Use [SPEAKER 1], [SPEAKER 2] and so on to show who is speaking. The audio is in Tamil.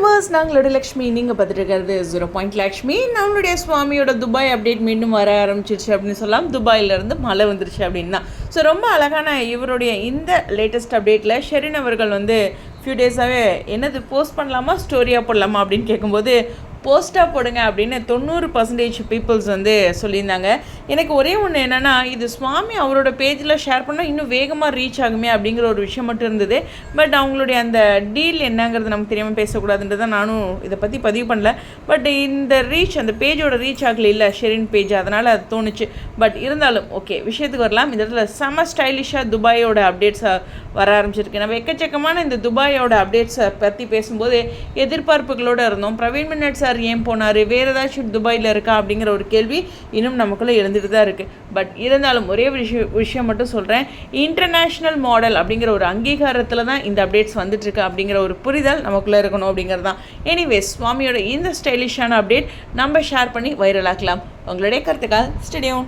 [SPEAKER 1] வியூவர்ஸ், நாங்களோட லக்ஷ்மி, நீங்கள் பார்த்துட்டு இருக்கிறது 0 லக்ஷ்மி. நம்மளுடைய சுவாமியோட துபாய் அப்டேட் மீண்டும் வர ஆரம்பிச்சிருச்சு அப்படின்னு சொல்லலாம். துபாயிலேருந்து மழை வந்துருச்சு அப்படின்னு தான். ஸோ ரொம்ப அழகான இவருடைய இந்த லேட்டஸ்ட் அப்டேட்டில் ஷெரின் அவர்கள் ஃபியூ டேஸாகவே என்னது போஸ்ட் பண்ணலாமா ஸ்டோரியாக போடலாமா அப்படின்னு கேட்கும்போது போஸ்ட்டாக போடுங்க அப்படின்னு 90% பீப்புள்ஸ் சொல்லியிருந்தாங்க. எனக்கு ஒரே ஒன்று என்னென்னா, இது சுவாமி அவரோட பேஜில் ஷேர் பண்ணால் இன்னும் வேகமாக ரீச் ஆகுமே அப்படிங்கிற ஒரு விஷயம் மட்டும் இருந்தது. பட் அவங்களுடைய அந்த டீல் என்னங்கிறது நமக்கு தெரியாமல் பேசக்கூடாதுன்றது தான் நானும் இதை பற்றி பதிவு பண்ணல. பட் இந்த ரீச் அந்த பேஜோட ரீச் ஆகல இல்லை ஷெரின் பேஜ், அதனால் அது தோணுச்சு. பட் இருந்தாலும் ஓகே, விஷயத்துக்கு வரலாம். இந்த இடத்துல செம ஸ்டைலிஷாக துபாயோட அப்டேட்ஸை வர ஆரம்பிச்சிருக்கு. நம்ம எக்கச்சக்கமான இந்த துபாயோட அப்டேட்ஸை பற்றி பேசும்போது எதிர்பார்ப்புகளோடு இருந்தோம். பிரவீன் மின்னட் சார் ஏன் போனார், வேறு ஏதாச்சும் துபாயில் இருக்கா அப்படிங்கிற ஒரு கேள்வி இன்னும் நமக்குள்ளே இருந்துட்டு தான் இருக்குது. பட் இருந்தாலும் ஒரே விஷயம் மட்டும் சொல்கிறேன், இன்டர்நேஷ்னல் மாடல் அப்படிங்கிற ஒரு அங்கீகாரத்தில் தான் இந்த அப்டேட்ஸ் வந்துட்டுருக்கு அப்படிங்கிற ஒரு புரிதல் நமக்குள்ளே இருக்கணும் அப்படிங்கிறது தான். எனிவேஸ், சுவாமியோட இந்த ஸ்டைலிஷான அப்டேட் நம்ம ஷேர் பண்ணி வைரலாக்கலாம். உங்களுடைய கருத்துக்கள் ஸ்டேடியம்.